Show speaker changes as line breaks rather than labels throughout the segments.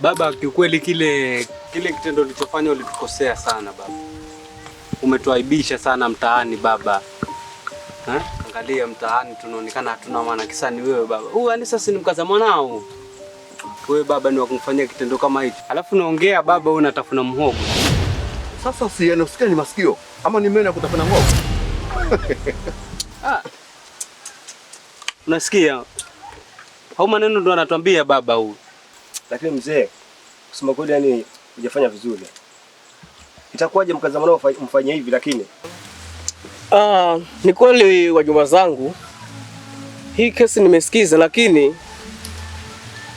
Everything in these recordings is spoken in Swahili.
Baba, kiukweli kile kitendo ulichofanya ulitukosea sana baba. Umetuaibisha sana mtaani baba. Angalia mtaani tunaonekana hatuna maana, kisa ni wewe baba. Anisa si mkaza mwanao. Wewe baba ni wakumfanyia kitendo kama hicho. Alafu naongea baba wewe unatafuna mhogo.
Sasa usikia ni masikio ama ni meno ya kutafuna mhogo?
Unasikia? Hao maneno ndo anatuambia baba huyu.
Lakini mzee, kusema kweli yani hujafanya vizuri. Itakuwaje mkaza mwanao mfanye hivi lakini?
Ni kweli wajomba zangu. Hii kesi nimesikiza, lakini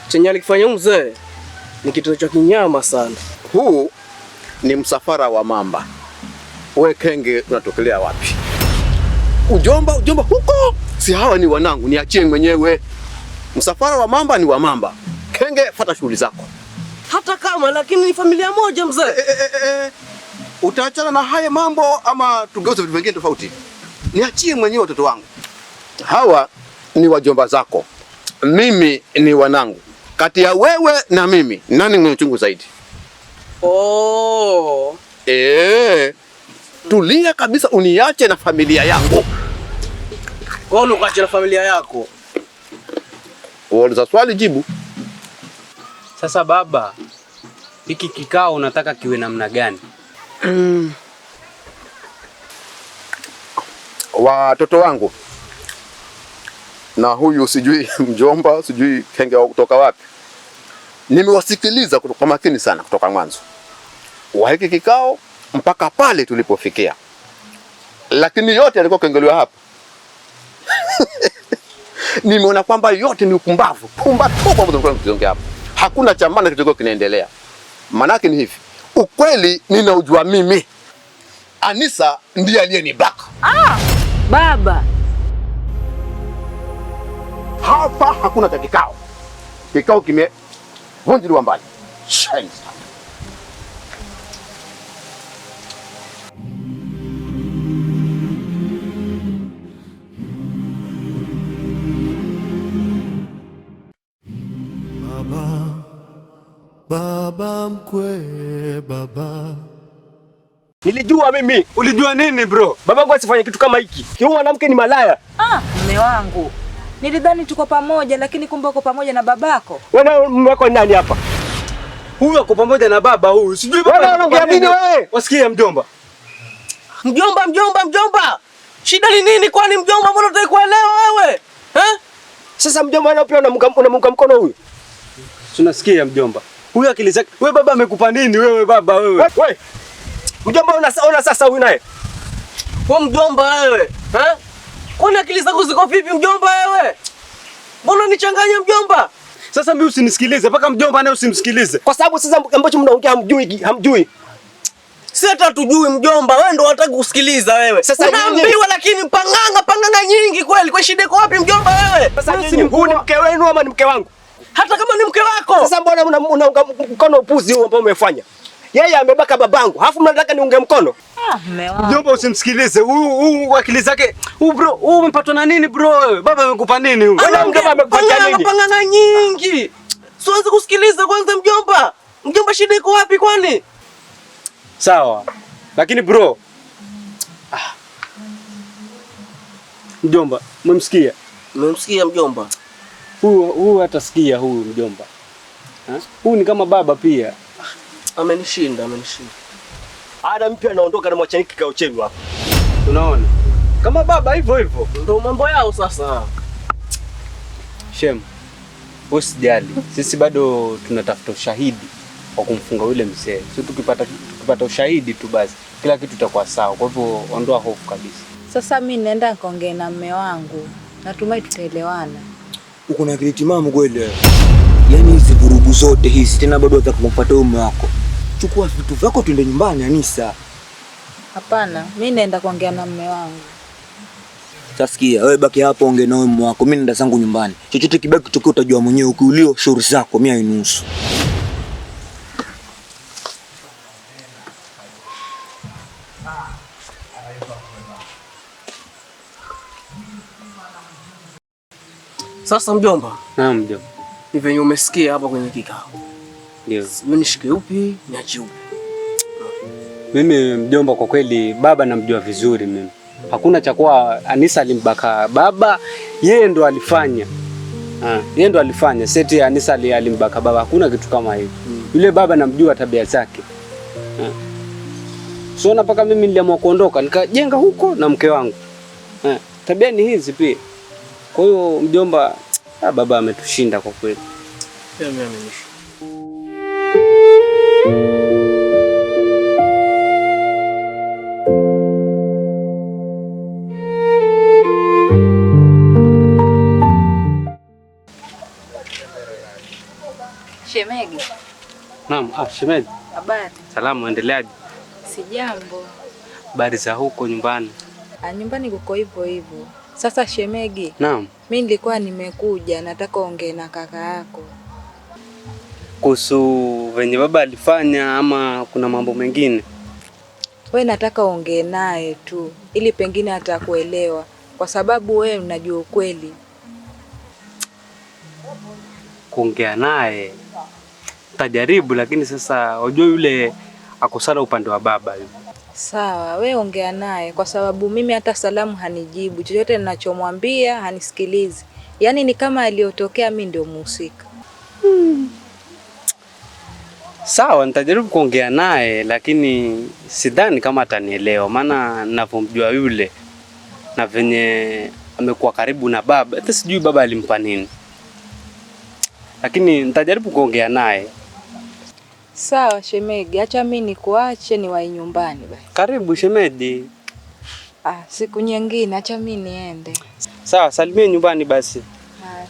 chenye alikifanya mzee ni kitu cha kinyama sana.
Huu ni msafara wa mamba. Wewe Kenge unatokelea wapi? Ujomba huko. Si hawa ni wanangu, niachie mwenyewe. Msafara wa mamba ni wa mamba. Kenge, fuata shughuli zako.
Hata kama lakini ni familia moja mzee.
Utaachana na haya mambo ama tugeuze vitu vingine tofauti? Niachie mwenyewe watoto wangu. Hawa ni wajomba zako. Mimi ni wanangu. Kati ya wewe na mimi, nani mwenye uchungu zaidi? Tulia kabisa uniache na familia yangu.
Kwa nini ukaache na familia yako?
Wauliza swali jibu.
Sasa baba, hiki kikao unataka kiwe namna gani?
Watoto wangu na huyu sijui mjomba, sijui Kenge wa kutoka wapi, nimewasikiliza kwa makini sana kutoka mwanzo wa hiki kikao mpaka pale tulipofikia, lakini yote yalikuwa kengelewa hapa. Nimeona kwamba yote ni upumbavu, pumba tu ambazo tulikuwa tukiongea hapa. Hakuna cha maana kilichokuwa kinaendelea. Manake ni hivi, ukweli ninaujua mimi. Anisa ndiye aliyenibaka.
Baba.
Hapa hakuna cha kikao. Kikao kimevunjiliwa mbali. Shame.
Baba mkwe, baba.
Nilijua mimi.
Ulijua nini bro?
Babangu asifanye kitu kama hiki. Huyu mwanamke ni malaya.
Mume wangu. Nilidhani tuko pamoja lakini kumbe uko pamoja na babako.
Wewe mume wako nani hapa?
Huyu ako pamoja na baba huyu. Sijui baba.
Wewe unaongea nini wewe?
Wasikia mjomba.
Mjomba. Shida ni nini kwani mjomba, mbona unataka kuelewa wewe? Sasa mjomba nao pia unamunga mkono huyu.
Tunasikia mjomba. Huyu akili zake. Wewe baba amekupa nini wewe baba wewe?
Wewe. Mjomba unaona sasa huyu naye. Wewe mjomba wewe, Kwani akili zako ziko vipi mjomba wewe? Mbona nichanganya mjomba?
Sasa mimi usinisikilize, mpaka mjomba naye usimsikilize.
Kwa sababu sasa ambacho mnaongea hamjui. Si hata tujui mjomba, wewe ndo unataka kusikiliza wewe. Sasa unaambiwa lakini panganga nyingi kweli. Kwa shida iko wapi mjomba wewe? Sasa ni mke wenu ama ni mke wangu? Hata kama ni mke wako. Sasa mbona unaunga mkono upuzi huu ambao umefanya? Yeye amebaka babangu, alafu mnataka niunge mkono?
Mume wangu.
Mjomba usimsikilize. Huyu akili zake. Bro, umepatwa na nini bro wewe? Baba amekupa nini huyu?
Wewe mjomba amekupatia nini? Panganga nyingi. Siwezi kusikiliza kwanza mjomba. Mjomba shida iko wapi kwani?
Sawa. Lakini bro. Mjomba, umemsikia?
Umemsikia mjomba?
Huyu atasikia huyu mjomba. Huyu ni kama baba pia.
Amenishinda. Ada mpya naondoka na mwachani kikao chenu hapa.
Unaona? Kama baba hivyo.
Ndio mambo yao sasa.
Shem. Usijali. Sisi bado tunatafuta ushahidi wa kumfunga yule mzee. Sisi tukipata ushahidi tu basi kila kitu kitakuwa sawa. Kwa hivyo ondoa hofu kabisa.
Sasa mimi naenda nikaongea na mume wangu. Natumai tutaelewana.
Uko na akili timamu kweli? Yaani hizi vurugu zote hizi tena bado utakumpata mume wako. Chukua vitu vyako twende nyumbani Anisa.
Hapana, mimi naenda kuongea na mume wangu.
Tasikia, wewe baki hapo ongea na mume wako, mimi nenda zangu nyumbani. Chochote kibaki kitokea utajua mwenyewe, ukiulio shauri zako, mimi hainusu.
Sasa mjomba.
Naam mjomba.
Ni venye umesikia hapa kwenye kikao.
Ndio.
Mimi nishike upi, niache upi?
Mimi mjomba, kwa kweli baba namjua vizuri mimi. Hakuna cha kuwa Anisa alimbaka baba, yeye ndo alifanya. Yeye ndo alifanya. Seti Anisa alimbaka baba, hakuna kitu kama hiyo. Yule baba namjua tabia zake. So mpaka mimi niliamua kuondoka, nikajenga huko na mke wangu. Tabia ni hizi pia. Kwa hiyo mjomba, baba ametushinda kwa kweli.
Mimi amenishinda.
Shemegi.
Naam, shemeji.
Habari?
Salamu, endeleaje?
Sijambo.
Habari za huko nyumbani?
Nyumbani kuko hivyo hivyo. Sasa shemegi.
Naam.
Mimi nilikuwa nimekuja, nataka ongee na kaka yako.
Kuhusu venye baba alifanya ama kuna mambo mengine?
We nataka ongee naye tu ili pengine atakuelewa, kwa sababu we unajua ukweli.
Kuongea naye tajaribu, lakini sasa unajua yule akosana upande wa baba yule.
Sawa, we ongea naye kwa sababu mimi hata salamu hanijibu, chochote ninachomwambia hanisikilizi. Yaani ni kama aliyotokea mimi ndio mhusika.
Sawa, nitajaribu kuongea naye, lakini sidhani kama atanielewa, maana ninavyomjua yule na venye amekuwa karibu na baba, hata sijui baba alimpa nini. Lakini nitajaribu kuongea naye.
Sawa shemegi, acha mimi nikuache niwahi nyumbani basi.
Karibu shemeji.
Siku nyingine acha mimi niende.
Sawa, salimia nyumbani basi.
Haya.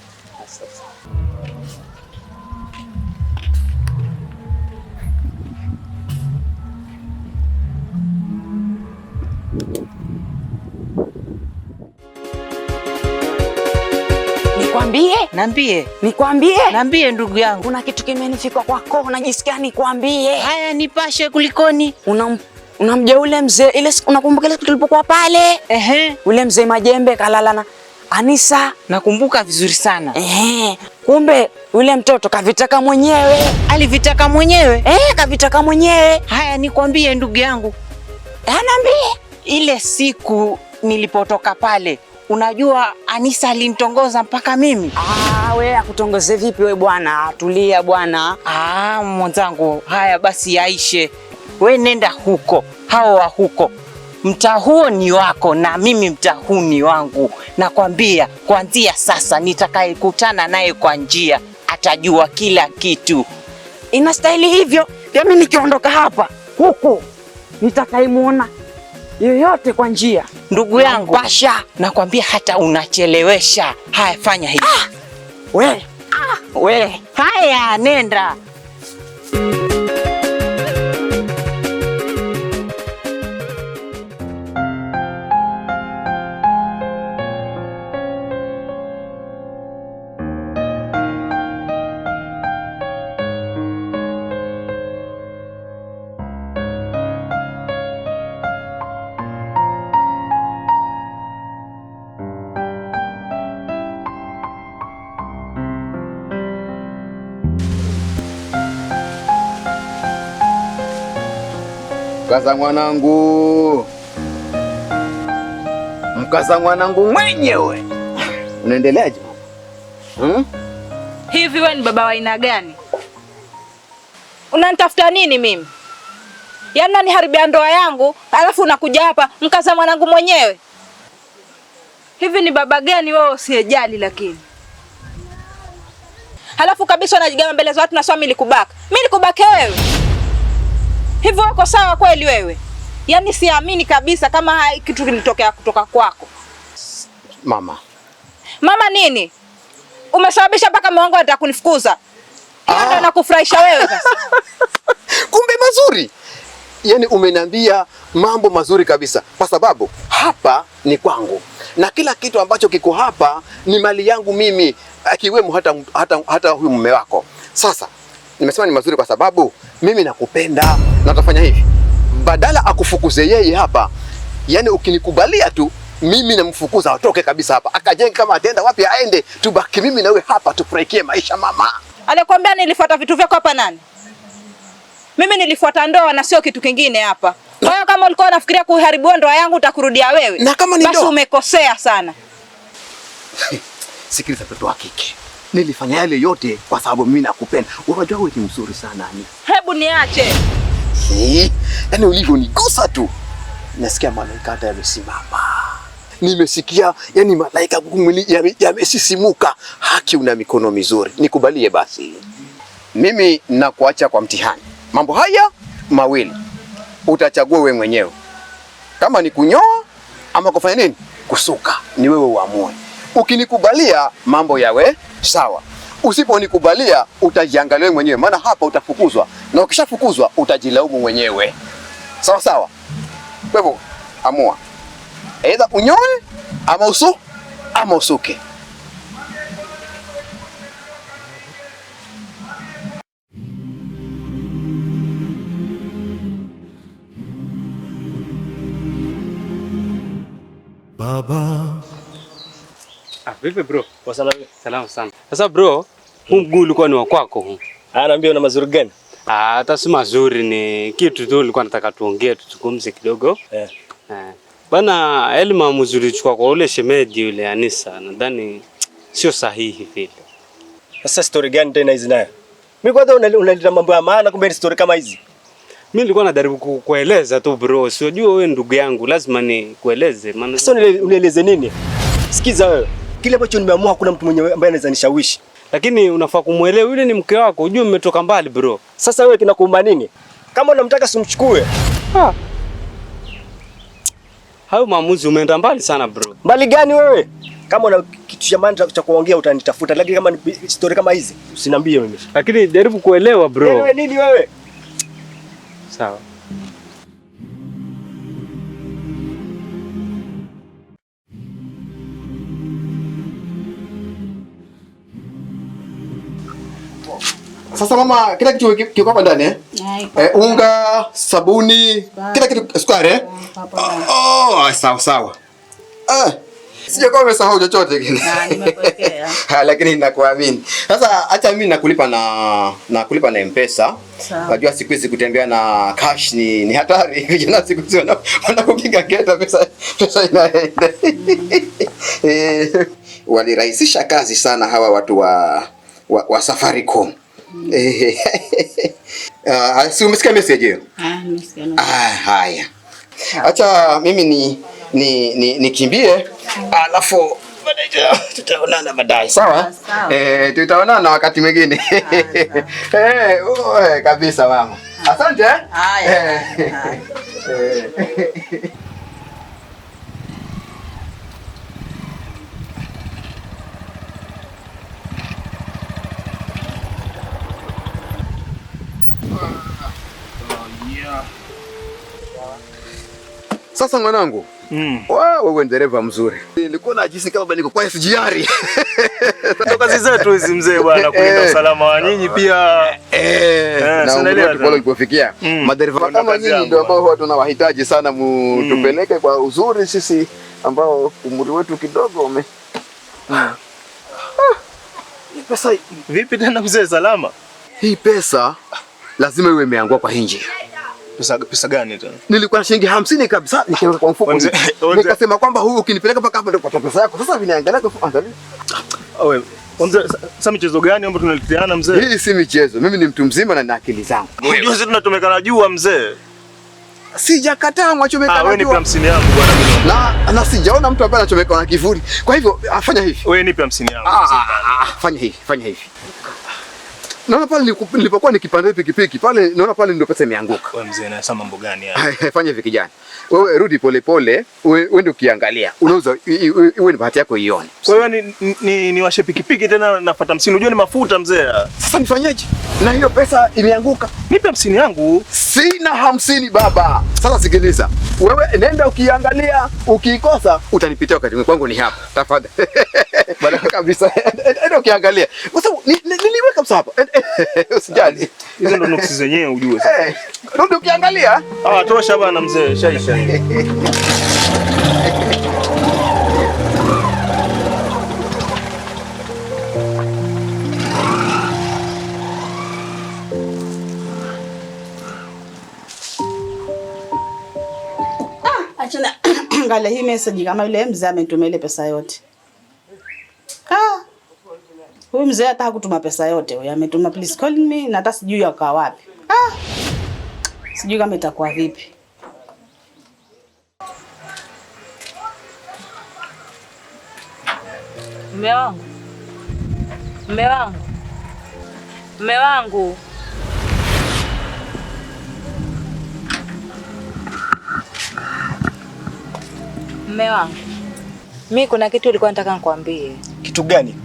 Niambie ndugu yangu.
Kuna kitu kimenifika kwako, unajisikia nikwambie?
Haya, nipashe kulikoni.
Unamjua ule mzee ile, unakumbuka ile tulipokuwa pale? Ule mzee Majembe kalala na Anisa.
Nakumbuka vizuri sana.
Kumbe ule mtoto kavitaka mwenyewe.
Alivitaka mwenyewe?
Kavitaka mwenyewe.
Haya, nikwambie ndugu yangu.
Niambie.
Ile siku nilipotoka pale, unajua Anisa alinitongoza mpaka mimi.
We akutongoze vipi we bwana? Tulia bwana.
Mwenzangu, haya basi yaishe. We nenda huko, hao wa huko. Mtaa huo ni wako na mimi mtaa huu ni wangu. Nakwambia kuanzia sasa nitakayekutana naye kwa njia atajua kila kitu.
Inastahili hivyo. Mimi nikiondoka hapa huku nitakaimuona yoyote kwa njia.
Ndugu yangu Basha, nakwambia hata unachelewesha. Haya, fanya hivi.
We.
Haya, nenda.
Mkaza mwanangu mwenyewe. Unaendeleaje mama?
Hivi wewe ni baba wa aina gani? Unanitafuta nini mimi? Yaani unaniharibia ndoa yangu, alafu unakuja hapa mkaza mwanangu mwenyewe. Hivi ni baba gani wewe usiyejali lakini? Halafu kabisa unajigamba mbele za watu na swami nilikubaka. Mimi nikubake wewe? Hivyo uko sawa kweli wewe? Yaani siamini kabisa kama kitu kilitokea kutoka kwako.
Mama.
Mama nini? Umesababisha mpaka mume wangu anataka kunifukuza. Ndio nakufurahisha wewe sasa.
Kumbe mazuri. Yaani umeniambia mambo mazuri kabisa, kwa sababu hapa ni kwangu na kila kitu ambacho kiko hapa ni mali yangu mimi, akiwemo hata huyu mume wako. Sasa nimesema ni mazuri kwa sababu mimi nakupenda na utafanya hivi. Badala akufukuze yeye hapa, yani ukinikubalia tu mimi namfukuza atoke kabisa hapa. Akajenge kama ataenda wapi aende, tubaki mimi na wewe hapa tufurahikie maisha mama.
Alikwambia nilifuata vitu vyako hapa nani? Mimi nilifuata ndoa na sio kitu kingine hapa. Kwa hiyo kama ulikuwa unafikiria kuharibu ndoa yangu utakurudia wewe.
Na kama ni
basi umekosea sana.
Sikiliza mtoto wa kike. Nilifanya yale yote kwa sababu mimi nakupenda. Unajua wewe ni mzuri sana Anisa.
Hebu niache.
Yaani ulivyonigusa tu nasikia malaika hata yamesimama. Nimesikia yani malaika mwili yamesisimuka. Haki una mikono mizuri. Nikubalie basi. Mimi nakuacha kwa mtihani. Mambo haya mawili utachagua wewe mwenyewe. Kama ni kunyoa ama kufanya nini? Kusuka. Ni wewe uamue. Ukinikubalia mambo yawe sawa. Usiponikubalia utajiangalia mwenyewe, maana hapa utafukuzwa. Na ukishafukuzwa utajilaumu mwenyewe. Sawa sawa? Kwa hivyo amua. Aidha unyoe ama usuke.
Baba.
Vipi bro?
Kwa salama.
Salama sana. Sasa bro, huu mguu ulikuwa ni wa kwako huu.
Naambia una mazuri gani?
Hata si mazuri, ni kitu tu nilikuwa nataka tuongee tuzungumze kidogo. Bana Elma mzuri chukua kwa ule shemeji yule Anisa, nadhani sio sahihi vile.
Sasa story gani tena hizi nayo? Mimi kwanza unaleta mambo ya maana, kumbe ni story kama hizi.
Mimi nilikuwa najaribu kueleza tu bro, sijua wewe ndugu yangu lazima ni kueleze maana.
Sasa unieleze nini? Sikiza wewe. Kile ambacho nimeamua hakuna mtu mwenye ambaye anaweza nishawishi.
Lakini unafaa kumuelewa yule ni mke wako, unajua mmetoka mbali bro.
Sasa wewe kinakuuma nini? Kama unamtaka simchukue.
Hayo maamuzi umeenda mbali sana bro.
Mbali gani wewe? Kama una kitu cha maana cha kuongea utanitafuta, lakini kama ni story kama hizi usiniambie mimi.
Lakini jaribu kuelewa bro.
Wewe nini wewe?
Sawa.
Sasa mama, kila kitu kiko hapa ndani unga, sabuni, kila kitu, sukari sawa sawa. Sijakuwa nimesahau chochote kile.
Nimekuwekea.
Lakini ninakuamini. Sasa acha mimi nakulipa na M-Pesa. Unajua siku hizi kutembea na cash ni hatari. Vijana siku hizi wanakupiga geta pesa inaenda. Walirahisisha kazi sana hawa watu wa Safaricom. Si umesikia message hiyo?
Nimesikia.
Haya. Acha mimi nikimbie, alafu tutaonana baadaye. Sawa? Tutaonana wakati mwingine. Kabisa mama. Asante. Haya. Sasa mwanangu, wewe dereva mzuri. Nilikuwa najisi kama niko kwa SGR.
Kazi zetu hizi mzee bwana, kulinda usalama wa nyinyi pia.
Na unaelewa pale ulipofikia. Madereva kama nyinyi ndio ambao huwa tunawahitaji sana, tupeleke kwa uzuri sisi ambao umri wetu kidogo ume. Pesa
Vipi tena mzee, salama?
Hii pesa lazima iwe imeangua kwa hinji.
Pesa gani tena?
Nilikuwa na shilingi 50 kabisa nikiweka kwa mfuko. Nikasema kwamba huyu ukinipeleka mpaka hapa ndio kwa pesa yako. Sasa vinaangalia kwa angalia.
Wewe, sasa michezo gani ambayo tunaleteana mzee?
Hii si michezo. Mimi ni mtu mzima na nina akili zangu.
Unajua sisi tunatumeka na jua mzee.
Sijakataa mwachomeka na jua.
Wewe nipe 50 yangu bwana.
Na sijaona mtu ambaye anachomeka na kivuli. Kwa hivyo afanya hivi.
Wewe nipe 50 yangu.
Fanya hivi. Naona pale nilipokuwa nikipanda pikipiki pale, naona pale ndio pesa imeanguka.
Wewe mzee, na sasa mambo gani haya?
Fanya hivi kijana. Wewe rudi polepole, wewe ndio ukiangalia. Unauza iwe ni bahati yako ione.
Kwa hiyo ni washe pikipiki tena nafuata 50. Unajua ni mafuta mzee.
Sasa nifanyaje? Na hiyo pesa imeanguka.
Nipe 50 yangu.
Sina 50 baba. Sasa sikiliza. Wewe nenda ukiangalia, ukiikosa utanipitia wakati kwangu ni hapa. Tafadhali. Bana kabisa. Nenda ukiangalia. Sasa niliweka msa hapa. Usijali.
Hizo ndo nuksi zenyewe ujue sasa.
Rudi ukiangalia.
Tosha bana mzee, shaisha.
Angalia hii message kama yule mzee ametumia ile pesa yote. Huyu mzee hata hakutuma pesa yote, huyu ametuma please call me na hata sijui yaka wapi. Sijui kama itakuwa vipi.
Mume wangu. Mume wangu. Mume wangu. Mume wangu. Mimi kuna kitu nilikuwa nataka nikwambie.
Kitu gani?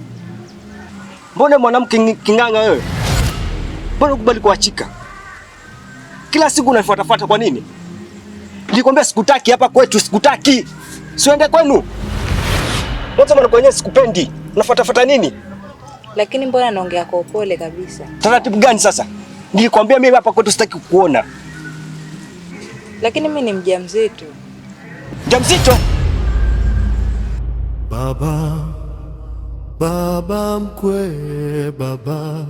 Mbona mwanamke kinganga wewe? Mbona ukubali kuachika? Kila siku unanifuatafuata kwa nini? Nilikwambia sikutaki hapa kwetu, sikutaki. Siende kwenu. Mwanzo maana kwenyewe sikupendi. Unafuatafuata nini?
Lakini mbona naongea kwa upole kabisa?
Taratibu gani sasa? Nilikwambia mimi hapa kwetu sitaki kukuona.
Lakini mimi ni mjamzito.
Mjamzito?
Baba, baba mkwe, baba.